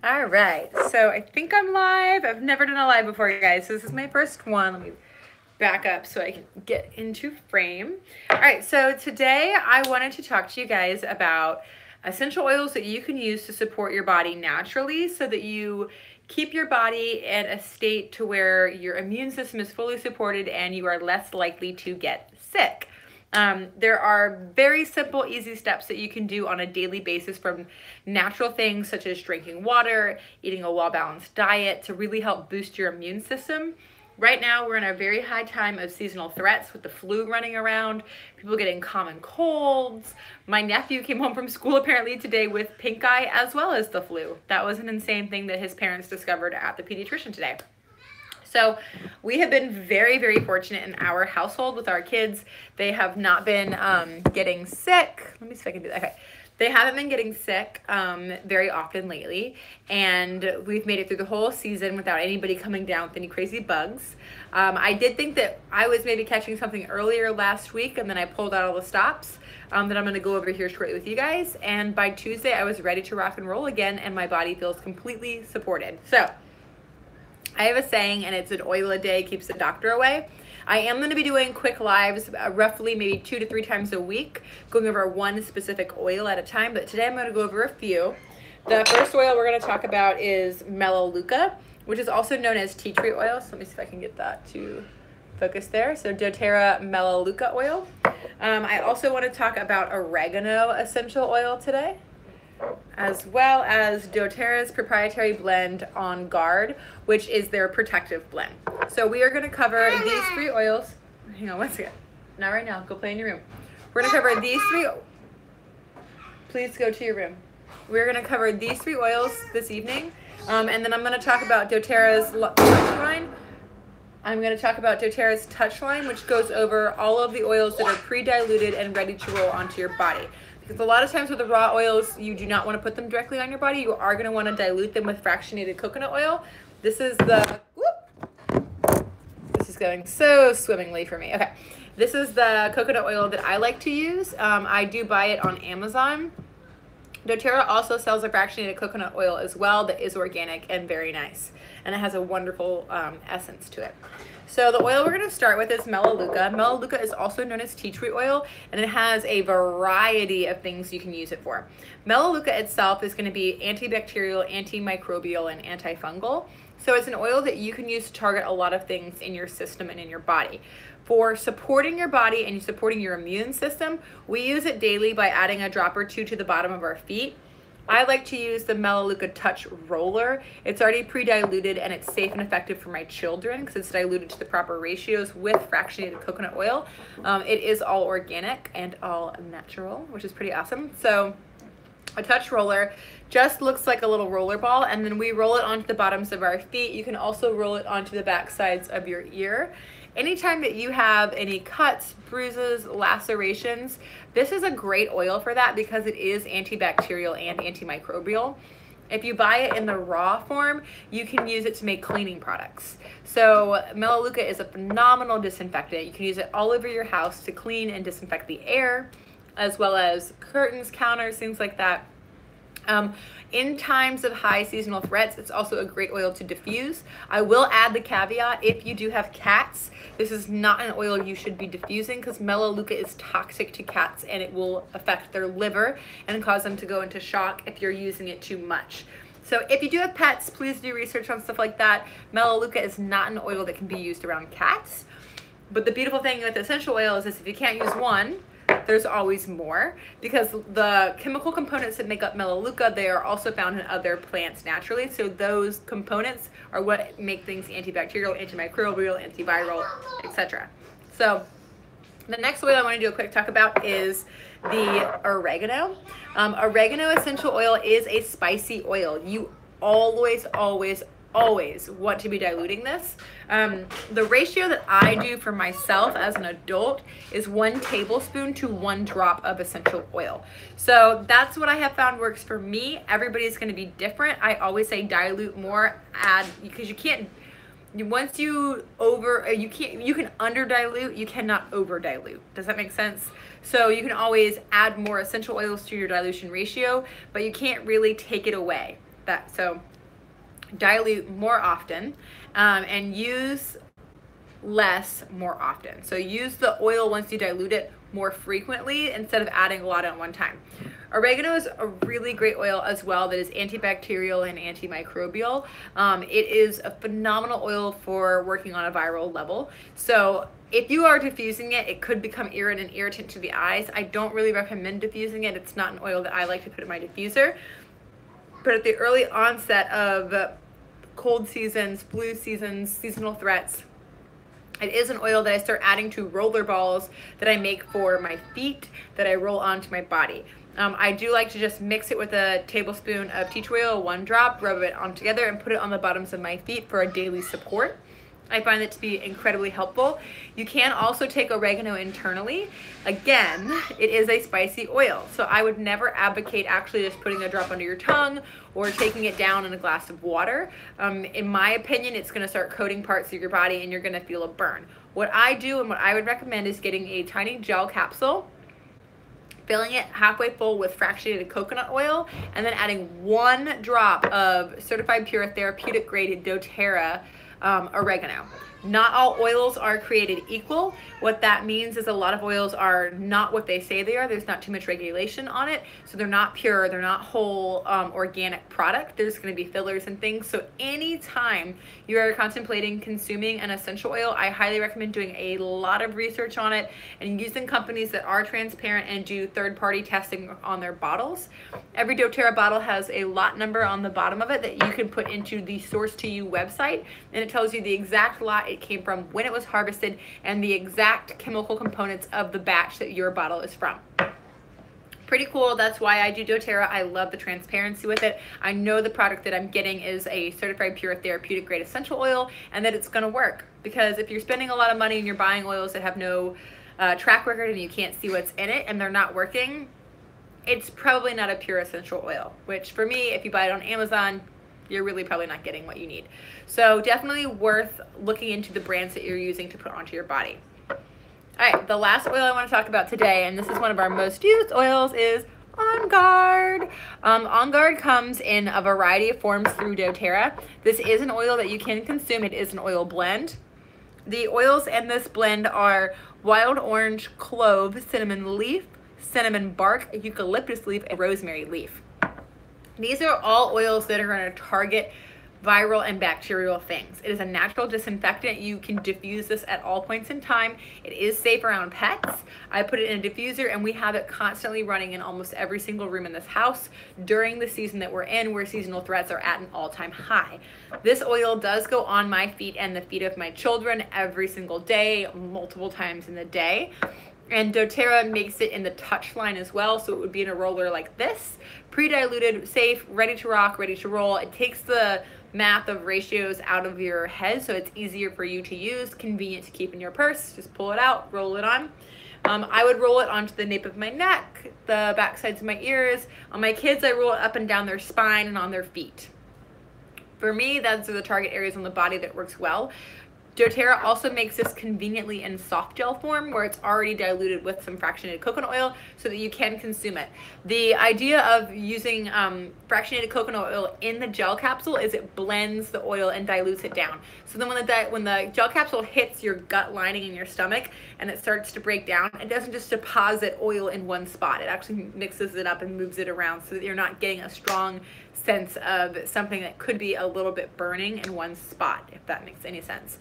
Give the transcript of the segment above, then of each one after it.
All right, so I think I'm live. I've never done a live before, guys. So this is my first one. Let me back up so I can get into frame. All right, so today I wanted to talk to you guys about essential oils that you can use to support your body naturally so that you keep your body in a state to where your immune system is fully supported and you are less likely to get sick. There are very simple, easy steps that you can do on a daily basis from natural things such as drinking water, eating a well-balanced diet to really help boost your immune system. Right now, we're in a very high time of seasonal threats with the flu running around, people getting common colds. My nephew came home from school apparently today with pink eye as well as the flu. That was an insane thing that his parents discovered at the pediatrician today. So we have been very, very fortunate in our household with our kids. They have not been getting sick. Let me see if I can do that. Okay. They haven't been getting sick very often lately, and we've made it through the whole season without anybody coming down with any crazy bugs. I did think that I was maybe catching something earlier last week, and then I pulled out all the stops that I'm going to go over here shortly with you guys. And by Tuesday, I was ready to rock and roll again, and my body feels completely supported. So I have a saying, and it's an oil a day keeps the doctor away. I am going to be doing quick lives, roughly maybe 2 to 3 times a week, going over one specific oil at a time, but today I'm going to go over a few. The first oil we're going to talk about is Melaleuca, which is also known as tea tree oil. So let me see if I can get that to focus there. So doTERRA Melaleuca oil. I also want to talk about oregano essential oil today, as well as doTERRA's proprietary blend On Guard, which is their protective blend. So we are going to cover these 3 oils. Hang on one second. Not right now. Go play in your room. We're going to cover these 3. Please go to your room. We're going to cover these 3 oils this evening, and then I'm going to talk about doTERRA's Touch line. I'm going to talk about doTERRA's Touch line, which goes over all of the oils that are pre-diluted and ready to roll onto your body. Because a lot of times with the raw oils, you do not want to put them directly on your body. You are going to want to dilute them with fractionated coconut oil. This is the, this is going so swimmingly for me. Okay, this is the coconut oil that I like to use. I do buy it on Amazon. doTERRA also sells a fractionated coconut oil as well that is organic and very nice. And it has a wonderful essence to it. So the oil we're going to start with is Melaleuca. Melaleuca is also known as tea tree oil, and it has a variety of things you can use it for. Melaleuca itself is going to be antibacterial, antimicrobial, and antifungal. So it's an oil that you can use to target a lot of things in your system and in your body. For supporting your body and supporting your immune system, we use it daily by adding a drop or 2 to the bottom of our feet. I like to use the Melaleuca Touch Roller. It's already pre-diluted and it's safe and effective for my children because it's diluted to the proper ratios with fractionated coconut oil. It is all organic and all natural, which is pretty awesome. So a touch roller just looks like a little roller ball, and then we roll it onto the bottoms of our feet. You can also roll it onto the back sides of your ear. Anytime that you have any cuts, bruises, lacerations, this is a great oil for that because it is antibacterial and antimicrobial. If you buy it in the raw form, you can use it to make cleaning products. So Melaleuca is a phenomenal disinfectant. You can use it all over your house to clean and disinfect the air, as well as curtains, counters, things like that. In times of high seasonal threats, it's also a great oil to diffuse. I will add the caveat, if you do have cats, this is not an oil you should be diffusing because Melaleuca is toxic to cats and it will affect their liver and cause them to go into shock if you're using it too much. So if you do have pets, please do research on stuff like that. Melaleuca is not an oil that can be used around cats. But the beautiful thing with essential oils is if you can't use one, there's always more, because the chemical components that make up Melaleuca, they are also found in other plants naturally. So those components are what make things antibacterial, antimicrobial, antiviral, etc. So the next oil I want to do a quick talk about is the oregano. Oregano essential oil is a spicy oil. You always want to be diluting this. The ratio that I do for myself as an adult is 1 tablespoon to 1 drop of essential oil. So that's what I have found works for me. Everybody's going to be different. I always say dilute more, add, because you can't, once you can under dilute, you cannot over dilute. Does that make sense? So you can always add more essential oils to your dilution ratio, but you can't really take it away. So dilute more often, and use less more often. So use the oil once you dilute it more frequently instead of adding a lot at one time. Oregano is a really great oil as well that is antibacterial and antimicrobial. It is a phenomenal oil for working on a viral level. So if you are diffusing it, it could become irritant to the eyes. I don't really recommend diffusing it. It's not an oil that I like to put in my diffuser. But at the early onset of cold seasons, flu seasons, seasonal threats, it is an oil that I start adding to roller balls that I make for my feet that I roll onto my body. I do like to just mix it with a tablespoon of tea tree oil, 1 drop, rub it on together and put it on the bottoms of my feet for a daily support. I find it to be incredibly helpful. You can also take oregano internally. Again, it is a spicy oil, so I would never advocate actually just putting a drop under your tongue or taking it down in a glass of water. In my opinion, it's gonna start coating parts of your body and you're gonna feel a burn. What I do and what I would recommend is getting a tiny gel capsule, filling it halfway full with fractionated coconut oil, and then adding 1 drop of certified pure therapeutic grade doTERRA oregano. Not all oils are created equal. What that means is a lot of oils are not what they say they are. There's not too much regulation on it, so they're not pure, they're not whole organic product. There's going to be fillers and things. So anytime you are contemplating consuming an essential oil, I highly recommend doing a lot of research on it and using companies that are transparent and do third-party testing on their bottles. Every doTERRA bottle has a lot number on the bottom of it that you can put into the Source to You website, and it tells you the exact lot it came from, when it was harvested, and the exact chemical components of the batch that your bottle is from. Pretty cool. That's why I do doTERRA. I love the transparency with it. I know the product that I'm getting is a certified pure therapeutic grade essential oil and that it's going to work, because if you're spending a lot of money and you're buying oils that have no track record and you can't see what's in it and they're not working, it's probably not a pure essential oil, which for me, if you buy it on Amazon, you're really probably not getting what you need. So definitely worth looking into the brands that you're using to put onto your body. All right, the last oil I want to talk about today, and this is one of our most used oils, is On Guard. On Guard comes in a variety of forms through doTERRA. This is an oil that you can consume. It is an oil blend. The oils in this blend are wild orange, clove, cinnamon leaf, cinnamon bark, eucalyptus leaf, and rosemary leaf. These are all oils that are going to target viral and bacterial things. It is a natural disinfectant. You can diffuse this at all points in time. It is safe around pets. I put it in a diffuser and we have it constantly running in almost every single room in this house during the season that we're in, where seasonal threats are at an all-time high. This oil does go on my feet and the feet of my children every single day, multiple times in the day. And doTERRA makes it in the touch line as well, so it would be in a roller like this, pre-diluted, safe, ready to rock, ready to roll. It takes the math of ratios out of your head, so it's easier for you to use, convenient to keep in your purse. Just pull it out, roll it on. I would roll it onto the nape of my neck, the back sides of my ears. On my kids, I roll it up and down their spine and on their feet. For me, those are the target areas on the body that works well. doTERRA also makes this conveniently in soft gel form, where it's already diluted with some fractionated coconut oil so that you can consume it. The idea of using fractionated coconut oil in the gel capsule is it blends the oil and dilutes it down. So then when the gel capsule hits your gut lining in your stomach and it starts to break down, it doesn't just deposit oil in one spot. It actually mixes it up and moves it around so that you're not getting a strong sense of something that could be a little bit burning in one spot, if that makes any sense.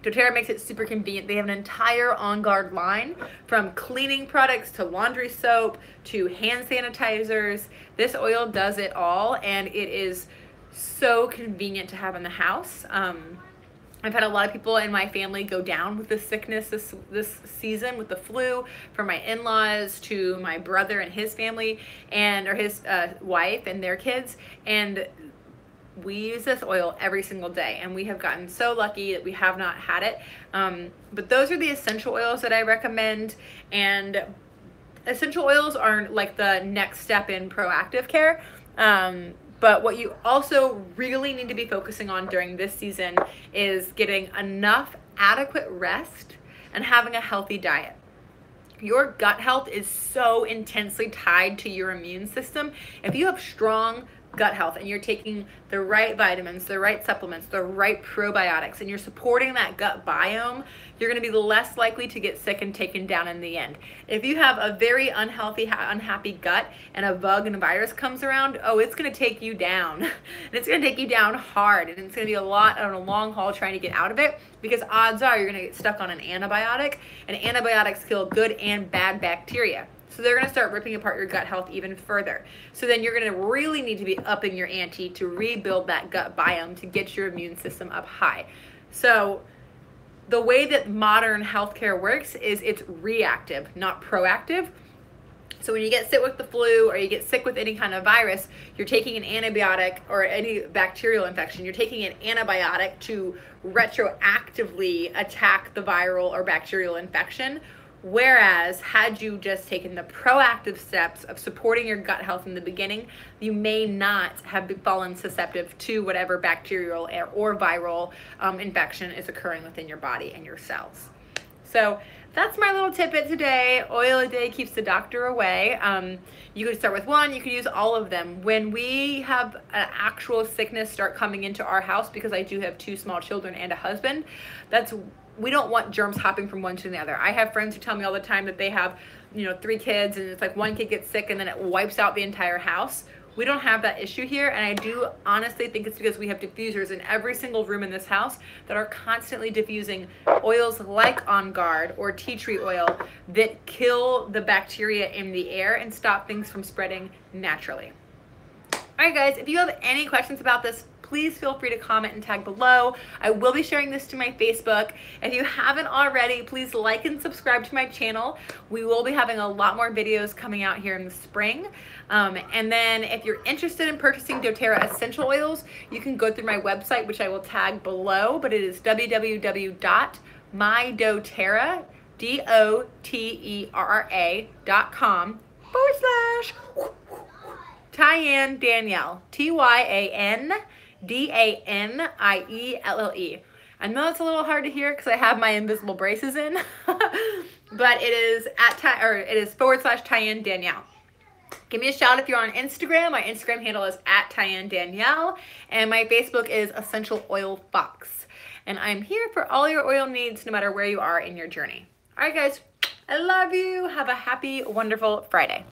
doTERRA makes it super convenient. They have an entire On Guard line, from cleaning products to laundry soap to hand sanitizers. This oil does it all, and it is so convenient to have in the house. I've had a lot of people in my family go down with this sickness this season with the flu, from my in-laws to my brother and his family, or his wife and their kids, and we use this oil every single day, and we have gotten so lucky that we have not had it. But those are the essential oils that I recommend, and essential oils are like the next step in proactive care. But what you also really need to be focusing on during this season is getting enough adequate rest and having a healthy diet. Your gut health is so intensely tied to your immune system. If you have strong gut health and you're taking the right vitamins, the right supplements, the right probiotics, and you're supporting that gut biome, you're going to be less likely to get sick and taken down in the end. If you have a very unhealthy, unhappy gut and a bug and a virus comes around, oh, it's going to take you down. And it's going to take you down hard, and it's going to be a lot on a long haul trying to get out of it, because odds are you're going to get stuck on an antibiotic, and antibiotics kill good and bad bacteria. So they're going to start ripping apart your gut health even further. So then you're going to really need to be upping your ante to rebuild that gut biome to get your immune system up high. So the way that modern healthcare works is it's reactive, not proactive. So when you get sick with the flu or you get sick with any kind of virus, you're taking an antibiotic, or any bacterial infection, you're taking an antibiotic to retroactively attack the viral or bacterial infection. Whereas had you just taken the proactive steps of supporting your gut health in the beginning, you may not have fallen susceptible to whatever bacterial or viral infection is occurring within your body and your cells. So that's my little tidbit today. Oil a day keeps the doctor away. You could start with one, you could use all of them. When we have an actual sickness start coming into our house, because I do have 2 small children and a husband, we don't want germs hopping from one to the other. I have friends who tell me all the time that they have, 3 kids, and it's like one kid gets sick and then it wipes out the entire house. We don't have that issue here, and I do honestly think it's because we have diffusers in every single room in this house that are constantly diffusing oils like On Guard or tea tree oil that kill the bacteria in the air and stop things from spreading naturally. All right, guys, if you have any questions about this, please feel free to comment and tag below. I will be sharing this to my Facebook. If you haven't already, please like and subscribe to my channel. We will be having a lot more videos coming out here in the spring. And then if you're interested in purchasing doTERRA essential oils, you can go through my website, which I will tag below, but it is www.mydoterra.com / Tyanne Danielle, TYANDANIELLE. I know it's a little hard to hear because I have my invisible braces in, but it is / Tyanne Danielle. Give me a shout if you're on Instagram. My Instagram handle is @Tyanne Danielle, and my Facebook is Essential Oil Fox. And I'm here for all your oil needs, no matter where you are in your journey. All right, guys, I love you. Have a happy, wonderful Friday.